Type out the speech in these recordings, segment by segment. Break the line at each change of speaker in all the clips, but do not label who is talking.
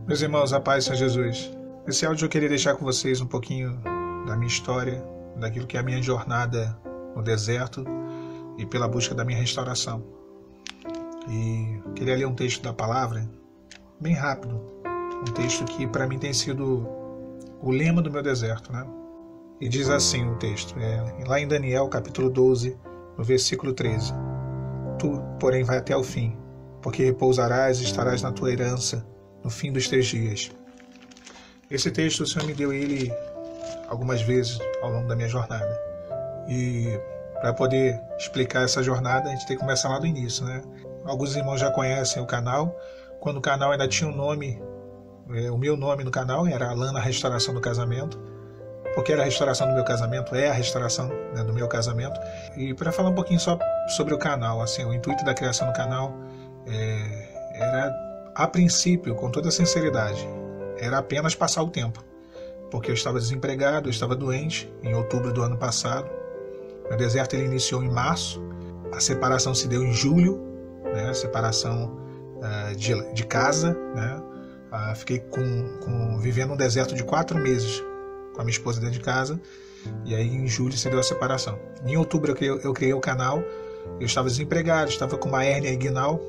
Meus irmãos, a paz, Senhor Jesus. Nesse áudio eu queria deixar com vocês um pouquinho da minha história, daquilo que é a minha jornada no deserto e pela busca da minha restauração. E queria ler um texto da palavra, bem rápido, um texto que para mim tem sido o lema do meu deserto, né? E diz assim o texto, lá em Daniel capítulo 12, no versículo 13. Tu, porém, vai até o fim, porque repousarás e estarás na tua herança no fim dos teus dias. Esse texto o Senhor me deu ele algumas vezes ao longo da minha jornada. E para poder explicar essa jornada, a gente tem que começar lá do início, né? Alguns irmãos já conhecem o canal. Quando o canal ainda tinha um nome, o meu nome no canal era Alana Restauração do Casamento, porque era a restauração do meu casamento, é a restauração, né, do meu casamento. E para falar um pouquinho só sobre o canal, assim, o intuito da criação do canal era, a princípio, com toda sinceridade, era apenas passar o tempo, porque eu estava desempregado, eu estava doente em outubro do ano passado. Meu deserto ele iniciou em março, a separação se deu em julho, né, a separação de casa, né. Fiquei vivendo um deserto de 4 meses com a minha esposa dentro de casa, e aí em julho se deu a separação. Em outubro eu criei o canal, eu estava desempregado, estava com uma hérnia inguinal,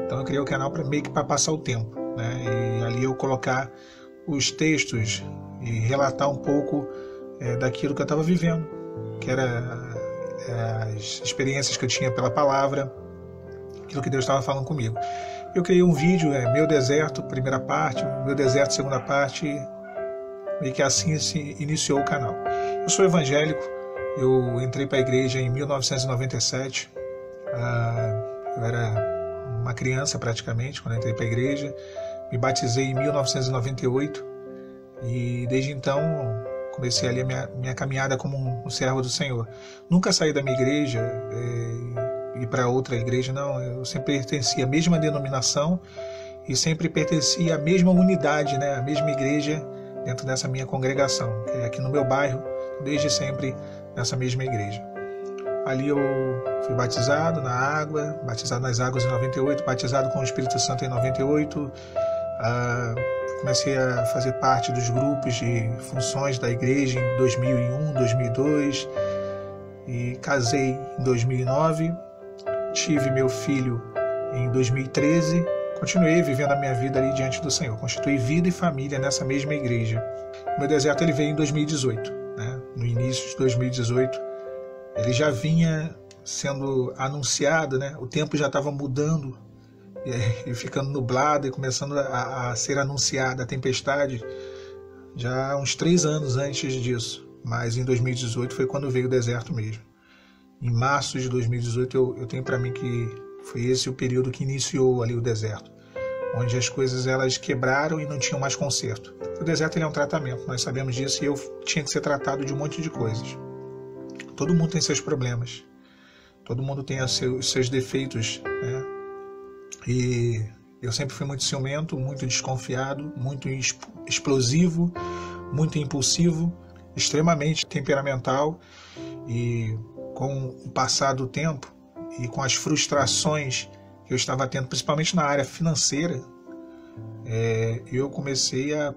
então eu criei o canal meio que para passar o tempo, né? E ali eu colocar os textos e relatar um pouco daquilo que eu estava vivendo, que era as experiências que eu tinha pela palavra, aquilo que Deus estava falando comigo. Eu criei um vídeo, Meu Deserto, primeira parte, Meu Deserto, segunda parte, e que assim se iniciou o canal. Eu sou evangélico, eu entrei para a igreja em 1997, eu era uma criança praticamente quando entrei para a igreja, me batizei em 1998 e desde então comecei ali a minha caminhada como um servo do Senhor. Nunca saí da minha igreja e para outra igreja, não, eu sempre pertencia à mesma denominação e sempre pertencia à mesma unidade, né, à mesma igreja dentro dessa minha congregação, que é aqui no meu bairro, desde sempre nessa mesma igreja. Ali eu fui batizado na água, batizado nas águas em 98, batizado com o Espírito Santo em 98, comecei a fazer parte dos grupos de funções da igreja em 2001, 2002, e casei em 2009, tive meu filho em 2013, continuei vivendo a minha vida ali diante do Senhor, constituí vida e família nessa mesma igreja. O meu deserto ele veio em 2018, né? No início de 2018, ele já vinha sendo anunciado, né? O tempo já estava mudando e ficando nublado e começando a ser anunciada a tempestade já uns 3 anos antes disso. Mas em 2018 foi quando veio o deserto mesmo. Em março de 2018 eu tenho para mim que foi esse o período que iniciou ali o deserto, onde as coisas elas quebraram e não tinham mais conserto. O deserto ele é um tratamento, nós sabemos disso, e eu tinha que ser tratado de um monte de coisas. Todo mundo tem seus problemas, todo mundo tem os seus defeitos, né? E eu sempre fui muito ciumento, muito desconfiado, muito explosivo, muito impulsivo, extremamente temperamental, e com o passar do tempo e com as frustrações que eu estava tendo, principalmente na área financeira, eu comecei a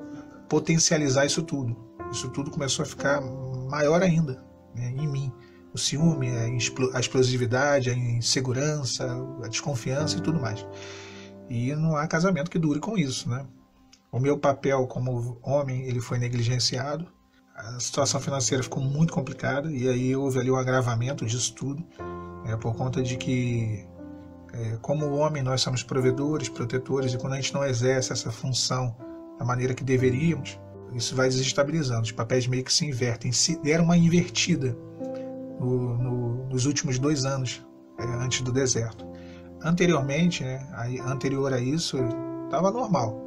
potencializar isso tudo. Isso tudo começou a ficar maior ainda, né, em mim. O ciúme, a explosividade, a insegurança, a desconfiança e tudo mais. E não há casamento que dure com isso, né? O meu papel como homem ele foi negligenciado, a situação financeira ficou muito complicada e aí houve ali um agravamento disso tudo, por conta de que, como homem, nós somos provedores, protetores, e quando a gente não exerce essa função da maneira que deveríamos, isso vai desestabilizando, os papéis meio que se invertem, deram uma invertida nos últimos 2 anos, antes do deserto. Anteriormente, anterior a isso, estava normal.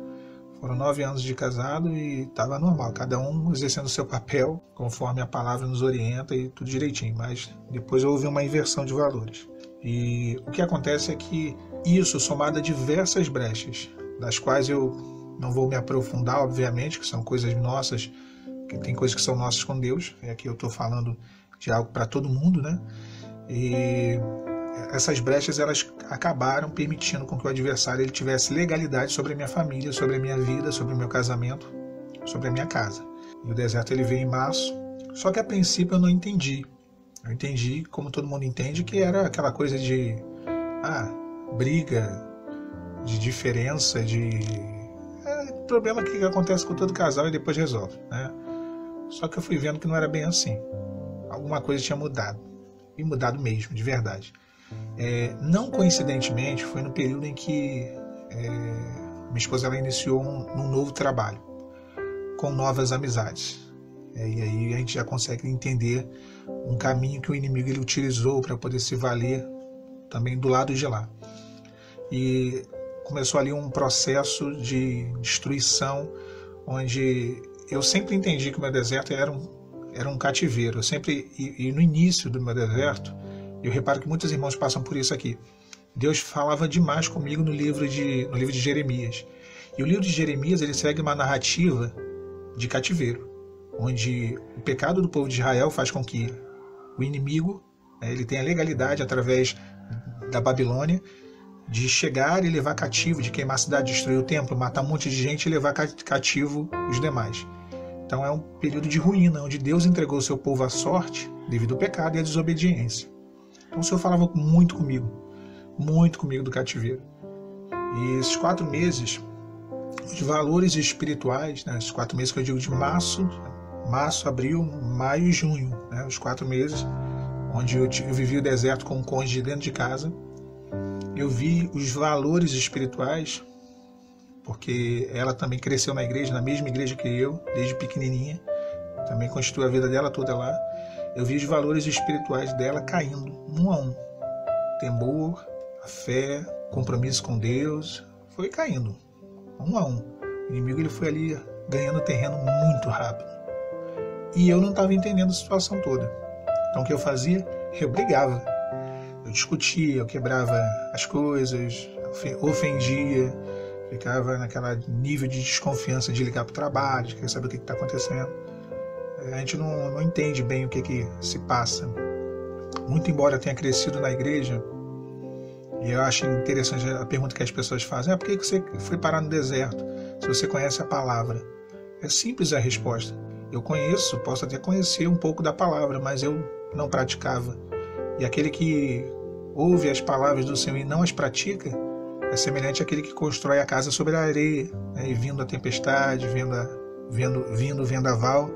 Foram 9 anos de casado e estava normal, cada um exercendo o seu papel, conforme a palavra nos orienta e tudo direitinho, mas depois houve uma inversão de valores. E o que acontece é que isso, somado a diversas brechas, das quais eu não vou me aprofundar, obviamente, que são coisas nossas, que tem coisas que são nossas com Deus, aqui eu estou falando de algo para todo mundo, né? E essas brechas elas acabaram permitindo com que o adversário ele tivesse legalidade sobre a minha família, sobre a minha vida, sobre o meu casamento, sobre a minha casa. E o deserto ele veio em março, só que a princípio eu não entendi. Eu entendi, como todo mundo entende, que era aquela coisa de briga, de diferença, de problema que acontece com todo casal e depois resolve, né? Só que eu fui vendo que não era bem assim. Alguma coisa tinha mudado, e mudado mesmo, de verdade. Não coincidentemente, foi no período em que minha esposa ela iniciou um novo trabalho, com novas amizades. E aí a gente já consegue entender um caminho que o inimigo ele utilizou para poder se valer também do lado de lá. E começou ali um processo de destruição, onde eu sempre entendi que o meu deserto era um cativeiro. Eu sempre, e no início do meu deserto, eu reparo que muitos irmãos passam por isso aqui. Deus falava demais comigo no livro de Jeremias. E o livro de Jeremias ele segue uma narrativa de cativeiro, onde o pecado do povo de Israel faz com que o inimigo ele tenha legalidade através da Babilônia de chegar e levar cativo, de queimar a cidade, destruir o templo, matar um monte de gente e levar cativo os demais. Então é um período de ruína, onde Deus entregou o seu povo à sorte devido ao pecado e à desobediência. Então o Senhor falava muito comigo do cativeiro. E esses 4 meses, os valores espirituais, né, esses 4 meses que eu digo de março, abril, maio e junho, né, os 4 meses onde eu vivi o deserto com um cônjuge dentro de casa, eu vi os valores espirituais, porque ela também cresceu na igreja, na mesma igreja que eu, desde pequenininha, também constituiu a vida dela toda lá. Eu vi os valores espirituais dela caindo, um a um. Temor, a fé, compromisso com Deus, foi caindo, um a um. O inimigo ele foi ali ganhando terreno muito rápido. E eu não estava entendendo a situação toda. Então o que eu fazia? Eu brigava. Eu discutia, eu quebrava as coisas, ofendia, ficava naquele nível de desconfiança de ligar para o trabalho, de querer saber o que está acontecendo. A gente não entende bem o que se passa. Muito embora eu tenha crescido na igreja, e eu acho interessante a pergunta que as pessoas fazem: por que você foi parar no deserto se você conhece a palavra? É simples a resposta. Eu conheço, posso até conhecer um pouco da palavra, mas eu não praticava. E aquele que ouve as palavras do Senhor e não as pratica é semelhante àquele que constrói a casa sobre a areia, né? E vindo a tempestade, vindo o vendaval,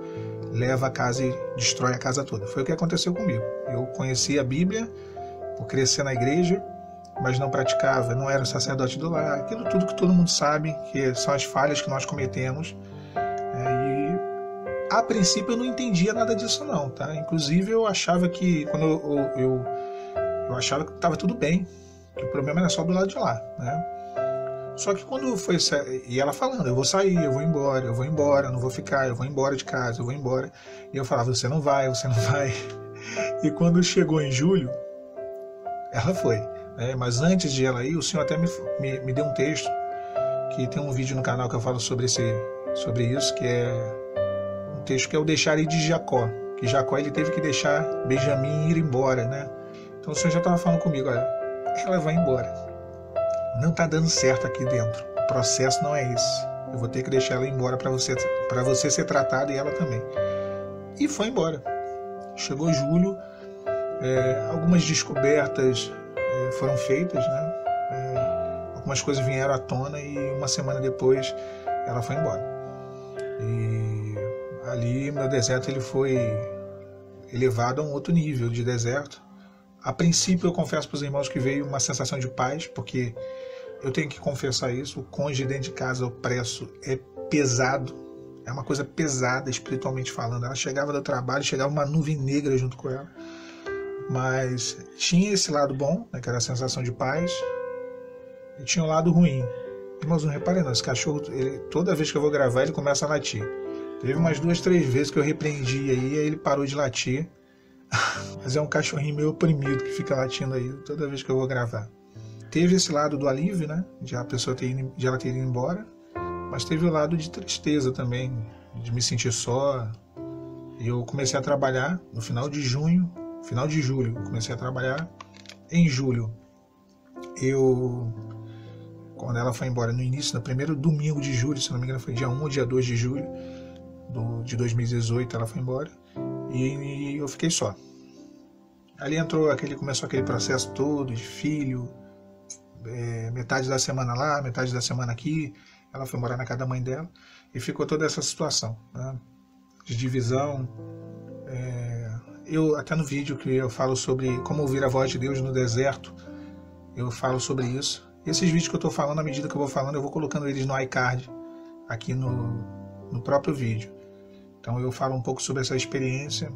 leva a casa e destrói a casa toda. Foi o que aconteceu comigo. Eu conheci a Bíblia por crescer na igreja, mas não praticava, não era o sacerdote do lar, aquilo tudo que todo mundo sabe, que são as falhas que nós cometemos. E a princípio eu não entendia nada disso não, tá? Inclusive eu achava que, quando eu achava que estava tudo bem, que o problema era só do lado de lá, né? Só que quando foi... E ela falando, eu vou sair, eu vou embora, não vou ficar, eu vou embora de casa, eu vou embora. E eu falava, você não vai. E quando chegou em julho, ela foi, né? Mas antes de ela ir, o Senhor até me deu um texto, que tem um vídeo no canal que eu falo sobre isso, que é um texto que é o deixar ir de Jacó. Que Jacó ele teve que deixar Benjamim ir embora, né? Então o Senhor já estava falando comigo, olha, ela vai embora. Não está dando certo aqui dentro. O processo não é esse. Eu vou ter que deixar ela embora para você ser tratado e ela também. E foi embora. Chegou julho, algumas descobertas foram feitas, né? Algumas coisas vieram à tona e uma semana depois ela foi embora. E ali meu deserto ele foi elevado a um outro nível de deserto. A princípio eu confesso para os irmãos que veio uma sensação de paz, porque eu tenho que confessar isso, o cônjuge dentro de casa opresso é pesado, é uma coisa pesada espiritualmente falando. Ela chegava do trabalho, chegava uma nuvem negra junto com ela, mas tinha esse lado bom, né, que era a sensação de paz, e tinha o lado ruim. Irmãos, não reparem não, esse cachorro, toda vez que eu vou gravar ele começa a latir. Teve umas 2, 3 vezes que eu repreendi aí ele parou de latir. Mas é um cachorrinho meio oprimido que fica latindo aí toda vez que eu vou gravar. Teve esse lado do alívio, né? De ela ter ido embora. Mas teve o lado de tristeza também, de me sentir só. E eu comecei a trabalhar no final de julho. Eu comecei a trabalhar em julho, quando ela foi embora, no início, no primeiro domingo de julho, se não me engano foi dia 1 ou dia 2 de julho de 2018, ela foi embora, e eu fiquei só. Ali começou aquele processo todo de filho, metade da semana lá, metade da semana aqui. Ela foi morar na casa da mãe dela e ficou toda essa situação, né, de divisão. Eu até no vídeo que eu falo sobre como ouvir a voz de Deus no deserto, eu falo sobre isso. Esses vídeos que eu estou falando, à medida que eu vou falando, eu vou colocando eles no iCard, aqui no próprio vídeo. Então eu falo um pouco sobre essa experiência,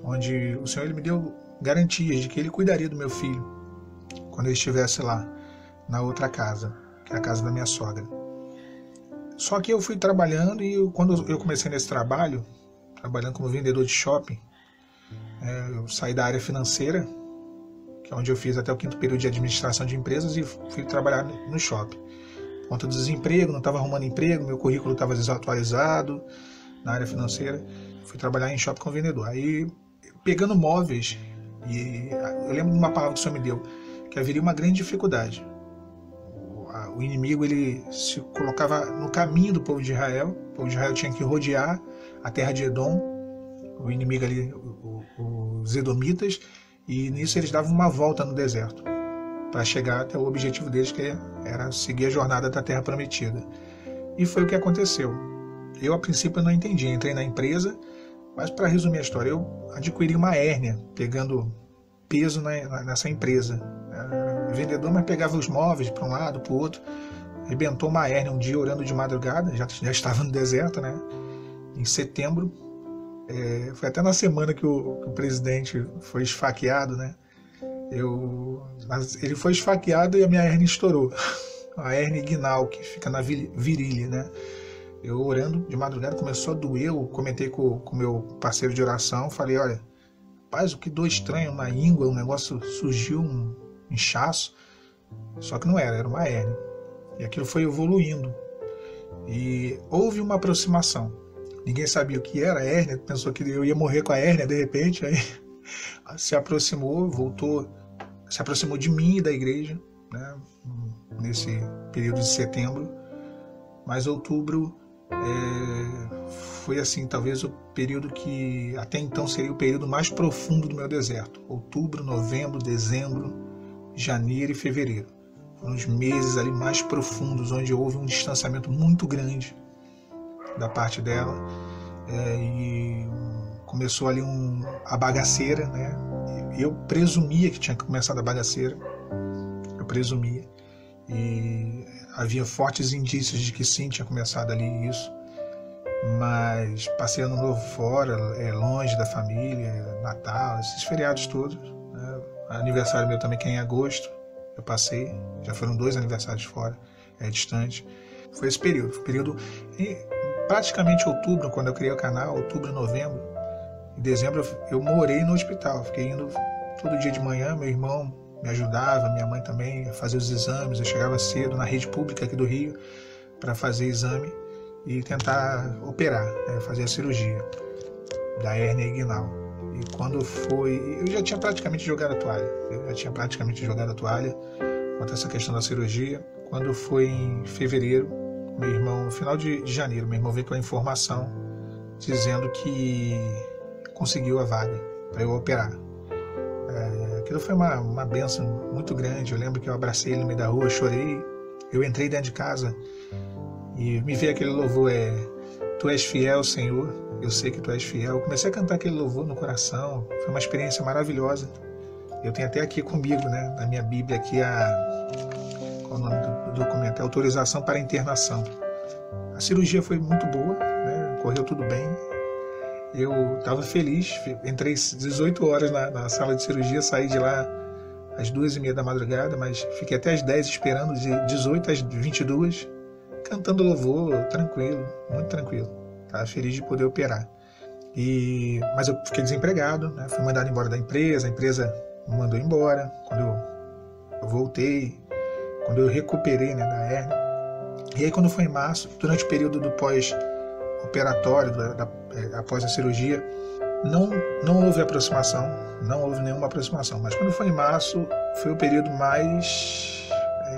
onde o Senhor ele me deu garantias de que Ele cuidaria do meu filho quando ele estivesse lá, na outra casa, que é a casa da minha sogra. Só que eu fui trabalhando e quando eu comecei nesse trabalho, trabalhando como vendedor de shopping, eu saí da área financeira, que é onde eu fiz até o 5º período de administração de empresas, e fui trabalhar no shopping. Por conta do desemprego, não estava arrumando emprego, meu currículo estava desatualizado na área financeira, fui trabalhar em shopping como vendedor. Aí, pegando móveis, e eu lembro de uma palavra que o Senhor me deu, que haveria uma grande dificuldade. O inimigo ele se colocava no caminho do povo de Israel. O povo de Israel tinha que rodear a terra de Edom, o inimigo ali, os edomitas, e nisso eles davam uma volta no deserto para chegar até o objetivo deles, que era seguir a jornada da terra prometida. E foi o que aconteceu. Eu a princípio não entendi, entrei na empresa, mas para resumir a história, eu adquiri uma hérnia pegando peso nessa empresa. Vendedor, mas pegava os móveis para um lado, para o outro, arrebentou uma hérnia um dia orando de madrugada, já estava no deserto, né? Em setembro, foi até na semana que o presidente foi esfaqueado, né? Ele foi esfaqueado e a minha hérnia estourou, a hérnia inguinal que fica na virilha, né? Eu orando de madrugada, começou a doer, eu comentei com o meu parceiro de oração, falei, olha, rapaz, o que dor estranho, uma íngua, um negócio surgiu, um inchaço, só que não era uma hérnia. E aquilo foi evoluindo. E houve uma aproximação. Ninguém sabia o que era a hérnia, pensou que eu ia morrer com a hérnia de repente, aí se aproximou, se aproximou de mim e da igreja, né, nesse período de setembro. Mas outubro foi assim, talvez o período que até então seria o período mais profundo do meu deserto. Outubro, novembro, dezembro, janeiro e fevereiro. Foram os meses ali mais profundos, onde houve um distanciamento muito grande da parte dela. E começou ali a bagaceira, né? Eu presumia que tinha começado a bagaceira. Eu presumia. E havia fortes indícios de que sim, tinha começado ali isso. Mas passei ano novo fora, longe da família, Natal, esses feriados todos, né? Aniversário meu também, que é em agosto, eu passei, já foram 2 aniversários fora, distante. Foi esse período, praticamente outubro, quando eu criei o canal, outubro, novembro, em dezembro eu morei no hospital, fiquei indo todo dia de manhã, meu irmão me ajudava, minha mãe também, a fazer os exames, eu chegava cedo na rede pública aqui do Rio para fazer exame e tentar operar, fazer a cirurgia da hérnia inguinal. E quando foi, eu já tinha praticamente jogado a toalha quanto a essa questão da cirurgia. Quando foi em fevereiro, meu irmão, no final de janeiro, meu irmão veio com a informação dizendo que conseguiu a vaga para eu operar. Aquilo foi uma bênção muito grande. Eu lembro que eu abracei ele no meio da rua, chorei. Eu entrei dentro de casa e me veio aquele louvor, Tu és fiel, Senhor, eu sei que Tu és fiel. Eu comecei a cantar aquele louvor no coração, foi uma experiência maravilhosa. Eu tenho até aqui comigo, né, na minha Bíblia, aqui qual o nome do documento? Autorização para internação. A cirurgia foi muito boa, né, correu tudo bem. Eu estava feliz, entrei 18 horas na sala de cirurgia, saí de lá às 2h30 da madrugada, mas fiquei até às 10 esperando, de 18 às 22, cantando louvor, tranquilo, muito tranquilo. Estava feliz de poder operar. Mas eu fiquei desempregado, né? Fui mandado embora da empresa, a empresa me mandou embora. Quando eu voltei, quando eu recuperei, né, da hérnia. E aí quando foi em março, durante o período do pós-operatório, após a cirurgia, Não, não houve aproximação, não houve nenhuma aproximação. Mas quando foi em março, foi o período mais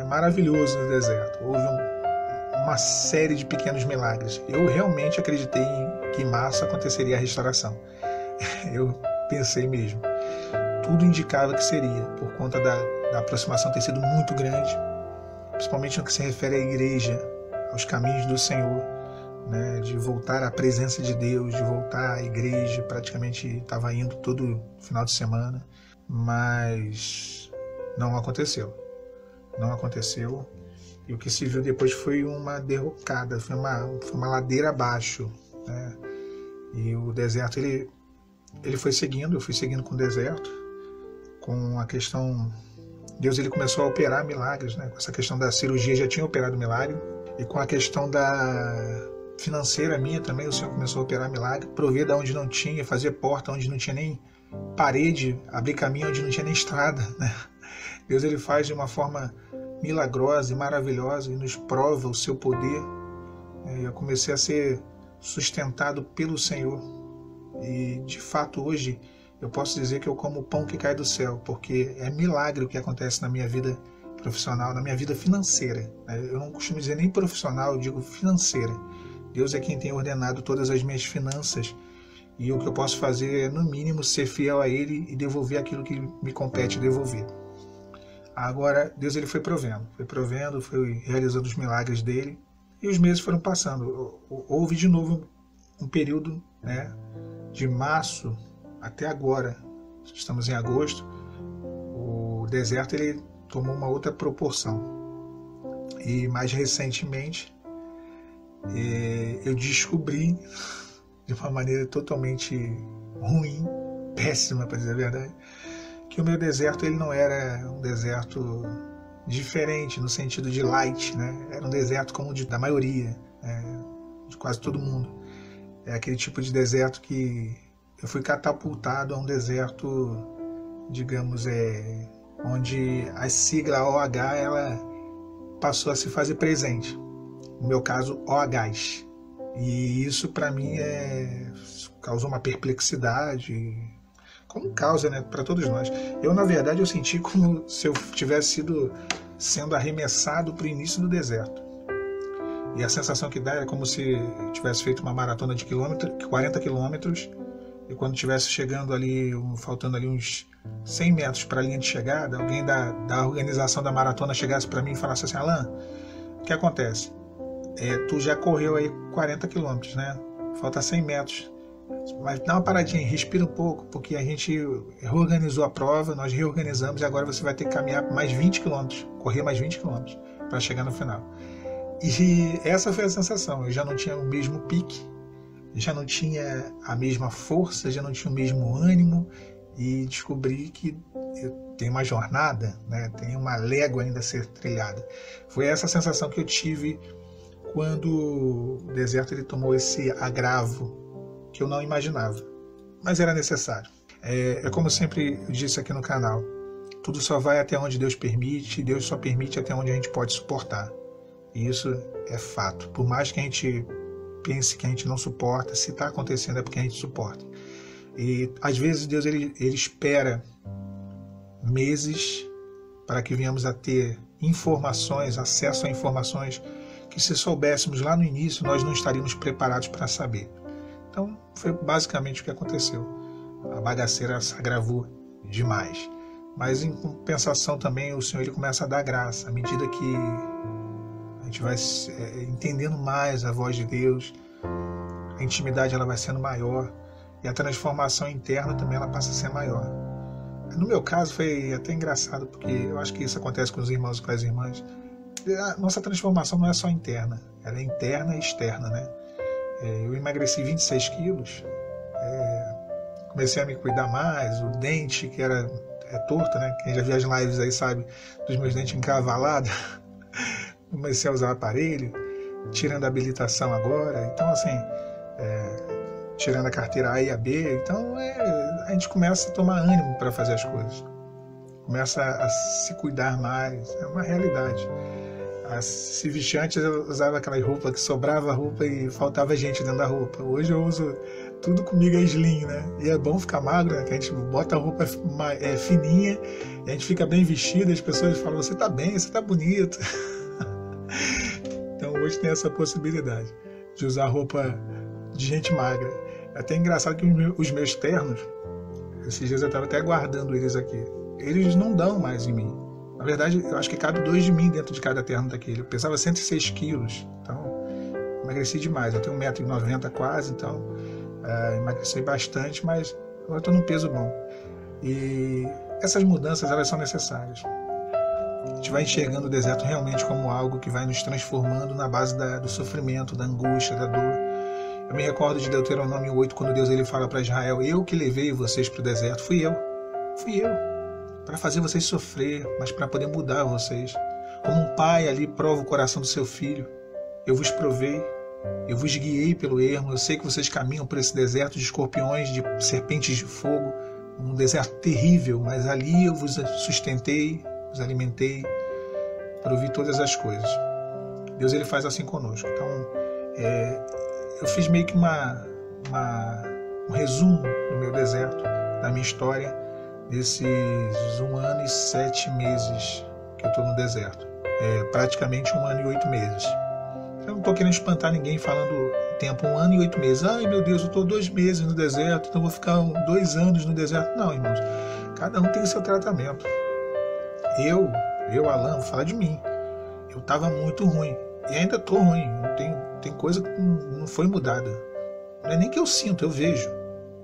maravilhoso no deserto. Houve uma série de pequenos milagres. Eu realmente acreditei que em março aconteceria a restauração. Eu pensei mesmo. Tudo indicava que seria, por conta da aproximação ter sido muito grande, principalmente no que se refere à igreja, aos caminhos do Senhor, né, de voltar à presença de Deus, de voltar à igreja. Praticamente estava indo todo final de semana, mas não aconteceu. Não aconteceu. E o que se viu depois foi uma derrocada, foi uma ladeira abaixo, né? E o deserto, ele foi seguindo, eu fui seguindo com o deserto, com a questão... Deus, ele começou a operar milagres, né? Com essa questão da cirurgia já tinha operado milagre, e com a questão da financeira minha também, o Senhor começou a operar milagre, prover da onde não tinha, fazer porta onde não tinha nem parede, abrir caminho onde não tinha nem estrada, né? Deus, ele faz de uma forma milagrosa e maravilhosa e nos prova o seu poder. Eu comecei a ser sustentado pelo Senhor e, de fato, hoje eu posso dizer que eu como o pão que cai do céu, porque é milagre o que acontece na minha vida profissional, na minha vida financeira. Eu não costumo dizer nem profissional, eu digo financeira. Deus é quem tem ordenado todas as minhas finanças, e o que eu posso fazer é, no mínimo, ser fiel a Ele e devolver aquilo que me compete devolver. Agora, Deus, ele foi provendo, foi realizando os milagres dele, e os meses foram passando. Houve de novo um período, né, de março até agora, estamos em agosto, o deserto, ele tomou uma outra proporção. E mais recentemente, eu descobri, de uma maneira totalmente ruim, péssima, para dizer a verdade, que o meu deserto, ele não era um deserto diferente no sentido de light, né? Era um deserto como o da maioria, de quase todo mundo. É aquele tipo de deserto que eu fui catapultado a um deserto, digamos, onde a sigla OH, ela passou a se fazer presente. No meu caso, OHs. E isso para mim causou uma perplexidade, como causa, né, para todos nós. Eu, na verdade, eu senti como se eu tivesse sendo arremessado para o início do deserto. E a sensação que dá é como se tivesse feito uma maratona de 40 quilômetros, e quando estivesse chegando ali, faltando ali uns 100 metros para a linha de chegada, alguém da organização da maratona chegasse para mim e falasse assim: Alan, o que acontece? Tu já correu aí 40 quilômetros, né? Falta 100 metros. Mas dá uma paradinha, respira um pouco, porque a gente reorganizou a prova, nós reorganizamos, e agora você vai ter que caminhar mais 20 km, correr mais 20 km para chegar no final. E essa foi a sensação. Eu já não tinha o mesmo pique, já não tinha a mesma força, já não tinha o mesmo ânimo, e descobri que eu tenho uma jornada, né? Tem uma légua ainda a ser trilhada. Foi essa sensação que eu tive quando o deserto, ele tomou esse agravo que eu não imaginava, mas era necessário. É como sempre eu disse aqui no canal, tudo só vai até onde Deus permite, Deus só permite até onde a gente pode suportar. E isso é fato. Por mais que a gente pense que a gente não suporta, se está acontecendo é porque a gente suporta. E às vezes Deus, ele espera meses para que venhamos a ter informações, acesso a informações que, se soubéssemos lá no início, nós não estaríamos preparados para saber. Então, foi basicamente o que aconteceu. A bagaceira se agravou demais. Mas, em compensação também, o Senhor, ele começa a dar graça. À medida que a gente vai entendendo mais a voz de Deus, a intimidade, ela vai sendo maior. E a transformação interna também, ela passa a ser maior. No meu caso, foi até engraçado, porque eu acho que isso acontece com os irmãos e com as irmãs. A nossa transformação não é só interna, ela é interna e externa, né? Eu emagreci 26 quilos, comecei a me cuidar mais, o dente que era torto, né? Quem já viu as lives aí sabe dos meus dentes encavalados. Comecei a usar o aparelho, tirando a habilitação agora. Então, assim, tirando a carteira A e a B. Então, a gente começa a tomar ânimo para fazer as coisas. Começa a se cuidar mais. É uma realidade. Se vestir antes, eu usava aquela roupa que sobrava roupa e faltava gente dentro da roupa. Hoje eu uso tudo comigo é slim, né? E é bom ficar magro, né? Que a gente bota a roupa fininha e a gente fica bem vestido. As pessoas falam, você tá bem, você tá bonito. Então hoje tem essa possibilidade de usar roupa de gente magra. É até engraçado que os meus ternos, esses dias eu estava até guardando eles aqui, eles não dão mais em mim. Na verdade, eu acho que cabe 2 de mim dentro de cada terno daquele. Eu pesava 106 quilos, então emagreci demais. Eu tenho 1,90 m quase, então emagreci bastante, mas agora estou num peso bom. E essas mudanças, elas são necessárias. A gente vai enxergando o deserto realmente como algo que vai nos transformando na base do sofrimento, da angústia, da dor. Eu me recordo de Deuteronômio 8, quando Deus ele fala para Israel, eu que levei vocês para o deserto, fui eu, para fazer vocês sofrer, mas para poder mudar vocês. Como um pai ali prova o coração do seu filho, eu vos provei, eu vos guiei pelo ermo, eu sei que vocês caminham por esse deserto de escorpiões, de serpentes de fogo, um deserto terrível, mas ali eu vos sustentei, vos alimentei, provi todas as coisas. Deus ele faz assim conosco. Então, eu fiz meio que um resumo do meu deserto, da minha história, desses 1 ano e 7 meses que eu estou no deserto. Praticamente 1 ano e 8 meses. Eu não estou querendo espantar ninguém falando tempo, 1 ano e 8 meses. Ai meu Deus, eu estou 2 meses no deserto, então vou ficar 2 anos no deserto. Não, irmãos, cada um tem o seu tratamento. Eu, Alan, vou falar de mim. Eu estava muito ruim. E ainda estou ruim. Tem coisa que não foi mudada. Não é nem que eu sinto, eu vejo.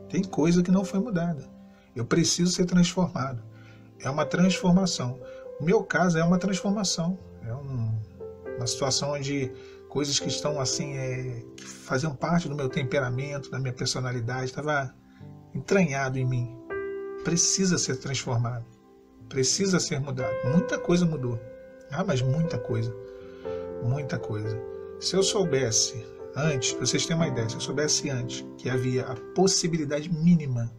Tem coisa que não foi mudada. Eu preciso ser transformado. É uma transformação. O meu caso é uma transformação. É uma situação onde coisas que estão assim, que faziam parte do meu temperamento, da minha personalidade, estava entranhado em mim. Precisa ser transformado. Precisa ser mudado. Muita coisa mudou. Mas muita coisa. Muita coisa. Se eu soubesse antes, para vocês terem uma ideia, se eu soubesse antes que havia a possibilidade mínima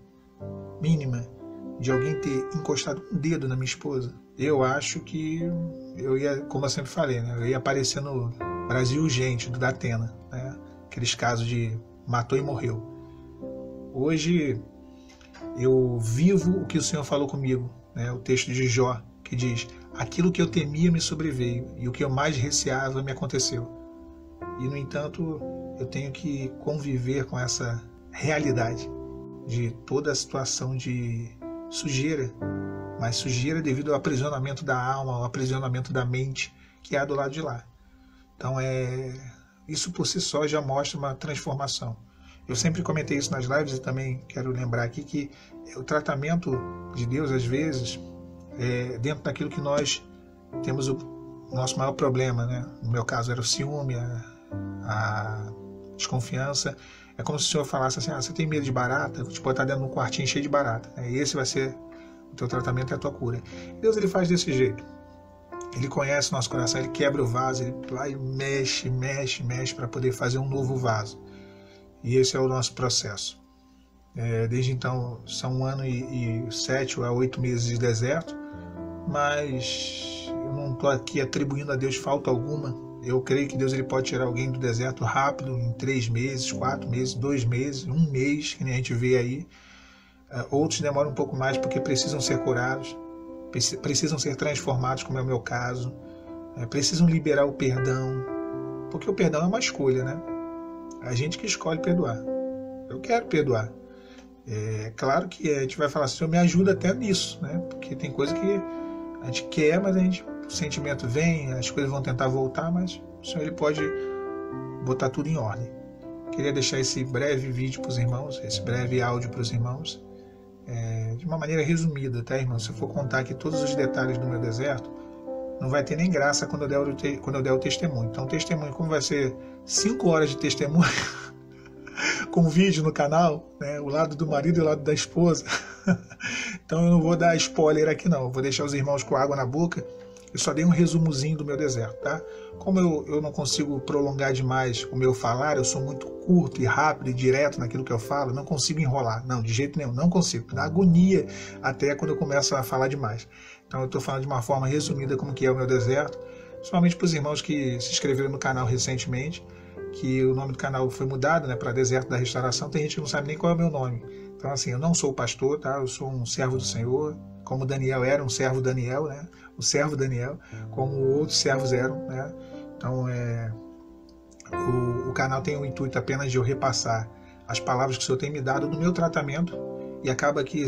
de alguém ter encostado um dedo na minha esposa, eu acho que eu ia, como eu sempre falei, né, eu ia aparecer no Brasil Urgente, do Datena, né, aqueles casos de matou e morreu. Hoje eu vivo o que o Senhor falou comigo, né, o texto de Jó, que diz, aquilo que eu temia me sobreveio, e o que eu mais receava me aconteceu. E, no entanto, eu tenho que conviver com essa realidade de toda a situação de sujeira, mas sujeira devido ao aprisionamento da alma, ao aprisionamento da mente que há do lado de lá. Então, isso por si só já mostra uma transformação. Eu sempre comentei isso nas lives e também quero lembrar aqui que o tratamento de Deus, às vezes, dentro daquilo que nós temos o nosso maior problema, né? No meu caso era o ciúme, a desconfiança. É como se o Senhor falasse assim, você tem medo de barata? Vou te botar dentro de um quartinho cheio de barata. E esse vai ser o teu tratamento e a tua cura. Deus ele faz desse jeito. Ele conhece o nosso coração, ele quebra o vaso, ele vai mexe para poder fazer um novo vaso. E esse é o nosso processo. Desde então, são 1 ano e 7 a 8 meses de deserto, mas eu não estou aqui atribuindo a Deus falta alguma. Eu creio que Deus ele pode tirar alguém do deserto rápido, em 3 meses, 4 meses, 2 meses, 1 mês, que nem a gente vê aí. Outros demoram um pouco mais porque precisam ser curados, precisam ser transformados, como é o meu caso. Precisam liberar o perdão, porque o perdão é uma escolha, né? A gente que escolhe perdoar. Eu quero perdoar. Claro que a gente vai falar assim, Senhor, me ajuda até nisso, né? Porque tem coisa que a gente quer, mas o sentimento vem, as coisas vão tentar voltar, mas o Senhor ele pode botar tudo em ordem. Queria deixar esse breve vídeo para os irmãos, esse breve áudio para os irmãos, de uma maneira resumida, tá, irmãos? Se eu for contar aqui todos os detalhes do meu deserto, não vai ter nem graça quando eu der o testemunho. Então, o testemunho, como vai ser 5 horas de testemunho, com vídeo no canal, né, o lado do marido e o lado da esposa. Então eu não vou dar spoiler aqui não, eu vou deixar os irmãos com água na boca. Eu só dei um resumozinho do meu deserto, tá? Como eu não consigo prolongar demais o meu falar, eu sou muito curto e rápido e direto naquilo que eu falo, não consigo enrolar, não, de jeito nenhum, não consigo. Dá agonia até quando eu começo a falar demais. Então eu estou falando de uma forma resumida como que é o meu deserto. principalmente para os irmãos que se inscreveram no canal recentemente, que o nome do canal foi mudado, né, para Deserto da Restauração. Tem gente que não sabe nem qual é o meu nome. Então, assim, eu não sou o pastor, tá? Eu sou um servo do Senhor, como Daniel era um servo Daniel, né? O servo Daniel, como outros servos eram, né? Então, o canal tem o intuito apenas de eu repassar as palavras que o Senhor tem me dado no meu tratamento, e acaba que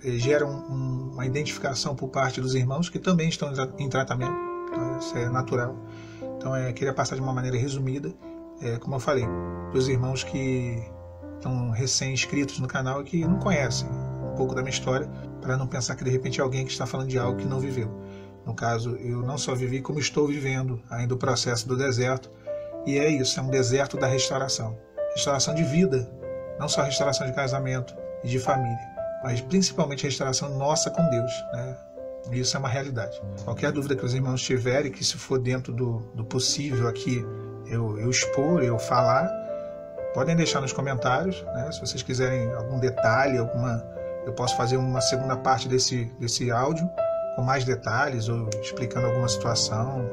gera uma identificação por parte dos irmãos que também estão em tratamento. Então, isso é natural. Então, queria passar de uma maneira resumida, como eu falei, para os irmãos que estão recém-inscritos no canal e que não conhecem um pouco da minha história, para não pensar que de repente é alguém que está falando de algo que não viveu. No caso, eu não só vivi, como estou vivendo ainda o processo do deserto, e é isso, é um deserto da restauração. Restauração de vida, não só restauração de casamento e de família, mas principalmente a restauração nossa com Deus, né? Isso é uma realidade. Qualquer dúvida que os irmãos tiverem, que se for dentro do possível aqui eu expor, eu falar, podem deixar nos comentários, né? Se vocês quiserem algum detalhe, eu posso fazer uma segunda parte desse áudio com mais detalhes ou explicando alguma situação.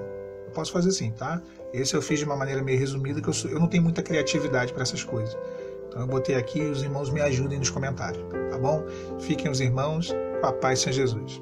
Eu posso fazer sim, tá? Esse eu fiz de uma maneira meio resumida, que eu não tenho muita criatividade para essas coisas. Então eu botei aqui e os irmãos me ajudem nos comentários, tá bom? Fiquem os irmãos, com a paz, Senhor Jesus.